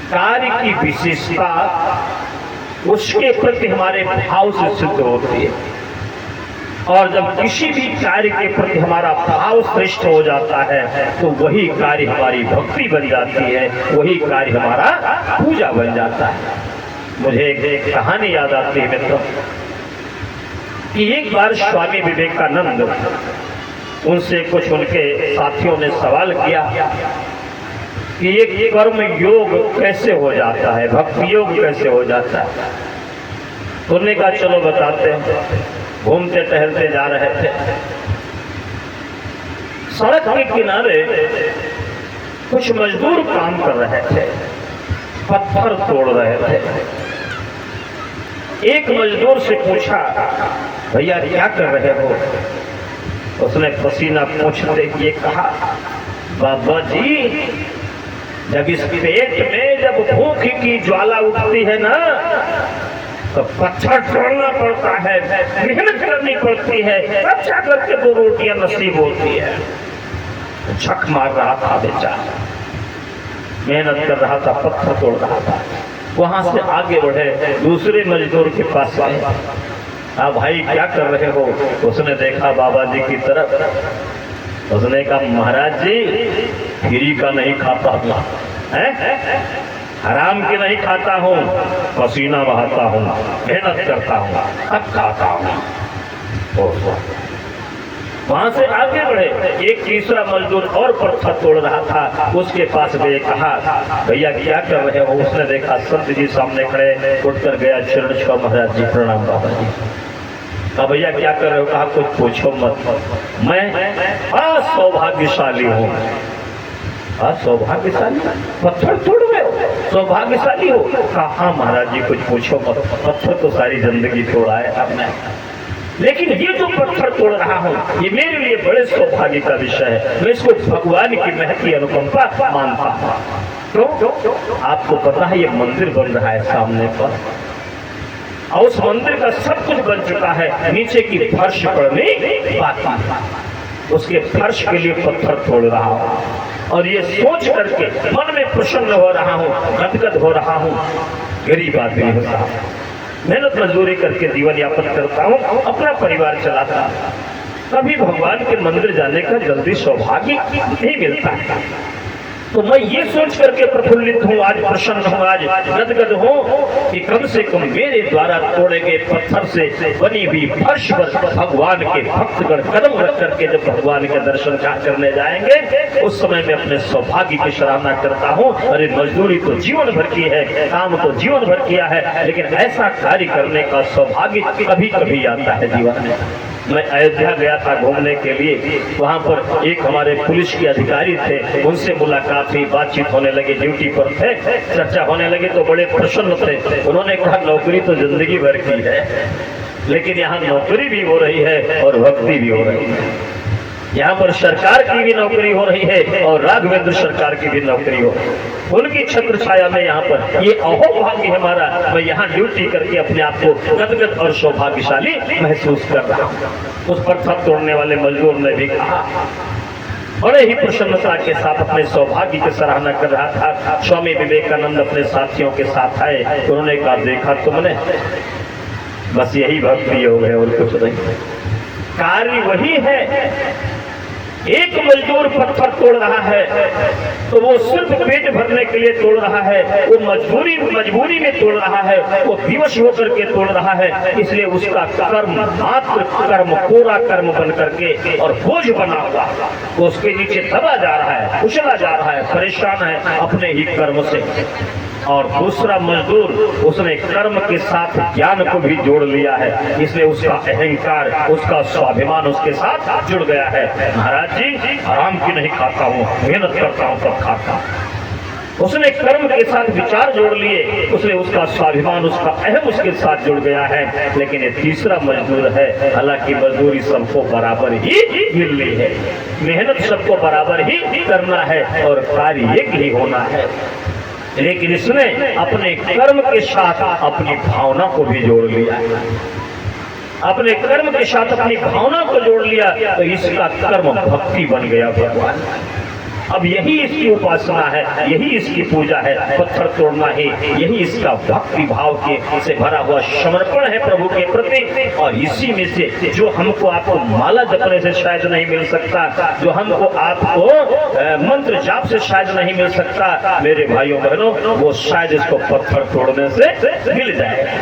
कार्य की विशेषता उसके प्रति हमारे भाव से सिद्ध होती है, और जब किसी भी कार्य के प्रति हमारा भाव श्रेष्ठ हो जाता है तो वही कार्य हमारी भक्ति बन जाती है, वही कार्य हमारा पूजा बन जाता है। मुझे एक कहानी याद आती है मित्रों कि एक बार स्वामी विवेकानंद, उनसे कुछ उनके साथियों ने सवाल किया कि ये कर्म योग कैसे हो जाता है, भक्ति योग कैसे हो जाता है। उन्होंने कहा चलो बताते हैं। घूमते टहलते जा रहे थे, सड़क के किनारे कुछ मजदूर काम कर रहे थे, पत्थर तोड़ रहे थे। एक मजदूर से पूछा, भैया क्या कर रहे हो? उसने पसीना पोंछते हुए कहा, बाबा जी जब इस पेट में जब भूख की ज्वाला उठती है ना तो पत्थर तोड़ना पड़ता है, मेहनत करनी पड़ती है, तब जाकर के 2 रोटियां नसीब होती है। झक मार रहा था बेचारा, मेहनत कर रहा था, पत्थर तोड़ रहा था। वहां से आगे बढ़े, दूसरे मजदूर के पास गए। हाँ भाई क्या कर रहे हो? उसने देखा बाबा जी की तरफ। उसने कहा महाराज जी फ्री का नहीं खाता हूँ, हराम की नहीं खाता हूँ, पसीना बहाता हूँ, मेहनत करता हूँ, अब खाता हूँ। वहां से आगे बढ़े, एक तीसरा मजदूर और पत्थर तोड़ रहा था, उसके पास गए, कहा भैया क्या कर रहे हो? उसने देखा संत जी सामने खड़े, उठकर गया, चरण छुआ, महाराज जी प्रणाम बाबा जी। कहा भैया क्या कर रहे हो? कहा कुछ पूछो मत, मैं सौभाग्यशाली हूँ। सौभाग्यशाली? पत्थर तोड़ रहे हो, सौभाग्यशाली हो? कहा हाँ महाराज जी कुछ पूछो मत, पत्थर तो सारी जिंदगी तोड़ा है हमने, लेकिन ये जो पत्थर तोड़ रहा हूँ ये मेरे लिए बड़े सौभाग्य का विषय है, मैं इसको भगवान की महती अनुकंपा मानता हूँ। तो आपको पता है ये मंदिर बन रहा है सामने पर, और उस मंदिर का सब कुछ बन चुका है, नीचे की फर्श पड़नी बाकी है, उसके फर्श के लिए पत्थर तोड़ रहा हूँ, और ये सोच करके मन में प्रसन्न हो रहा हूँ, गदगद हो रहा हूँ। गरीब आदमी होता हूँ, मेहनत मजदूरी करके जीवन यापन करता हूँ, अपना परिवार चलाता हूँ, कभी भगवान के मंदिर जाने का जल्दी सौभाग्य नहीं मिलता है। तो मैं ये सोच करके प्रफुल्लित हूँ, आज प्रसन्न हूँ, आज गदगद हूँ कि कम से कम मेरे द्वारा तोड़े गए पत्थर से बनी हुई फर्श पर भगवान के भक्तगण कदम रख करके जब भगवान के दर्शन करने जाएंगे उस समय मैं अपने सौभाग्य की सराहना करता हूँ। अरे मजदूरी तो जीवन भर की है, काम तो जीवन भर किया है, लेकिन ऐसा कार्य करने का सौभाग्य कभी कभी आता है जीवन में। मैं अयोध्या गया था घूमने के लिए, वहां पर एक हमारे पुलिस के अधिकारी थे, उनसे मुलाकात हुई, बातचीत होने लगी, ड्यूटी पर थे, चर्चा होने लगी तो बड़े प्रसन्न थे। उन्होंने कहा नौकरी तो जिंदगी भर की है, लेकिन यहाँ नौकरी भी हो रही है और भक्ति भी हो रही है। यहाँ पर सरकार की भी नौकरी हो रही है और राघवेंद्र सरकार की भी नौकरी हो रही है, उनकी छत्र छाया में यहाँ पर ये अहोभाग्य हमारा, मैं यहाँ ड्यूटी करके अपने आप को गदगद और सौभाग्यशाली महसूस कर रहा हूँ। उस पत्थर तोड़ने वाले मजदूर ने भी कहा, बड़े ही प्रसन्नता के साथ अपने सौभाग्य की सराहना कर रहा था। स्वामी विवेकानंद अपने साथियों के साथ आए, उन्होंने कहा देखा तुमने, बस यही भक्ति योग है और कुछ नहीं, कार्य वही है। एक मजदूर पत्थर तोड़ रहा है तो वो सिर्फ पेट भरने के लिए तोड़ रहा है, वो मजबूरी में तोड़ रहा है, वो विवश होकर के तोड़ रहा है, इसलिए उसका कर्म मात्र कर्म कोरा कर्म बन करके और बोझ बना हुआ वो उसके नीचे दबा जा रहा है, उछला जा रहा है, परेशान है अपने ही कर्म से। और दूसरा मजदूर उसने कर्म के साथ ज्ञान को भी जोड़ लिया है, इसलिए उसका अहंकार, उसका स्वाभिमान उसके साथ जुड़ गया है। महाराज जी आराम की नहीं खाता हूँ, मेहनत करता हूँ तब खाता हूँ। उसने कर्म के साथ विचार जोड़ लिए, उसने उसका स्वाभिमान, उसका अहम उसके साथ जुड़ गया है। लेकिन ये तीसरा मजदूर है, हालांकि मजदूरी सबको बराबर ही मिलनी है, मेहनत सबको बराबर ही करना है और कार्य एक ही होना है, लेकिन इसने अपने कर्म के साथ अपनी भावना को भी जोड़ लिया, अपने कर्म के साथ अपनी भावना को जोड़ लिया, तो इसका कर्म भक्ति बन गया भगवान। अब यही इसकी उपासना है, यही इसकी पूजा है, पत्थर तोड़ना ही यही इसका भक्ति भाव के से भरा हुआ समर्पण है प्रभु के प्रति। और इसी में से जो हमको आपको माला जपने से शायद नहीं मिल सकता, जो हमको आपको मंत्र जाप से शायद नहीं मिल सकता, मेरे भाइयों बहनों, वो शायद इसको पत्थर तोड़ने से मिल जाए।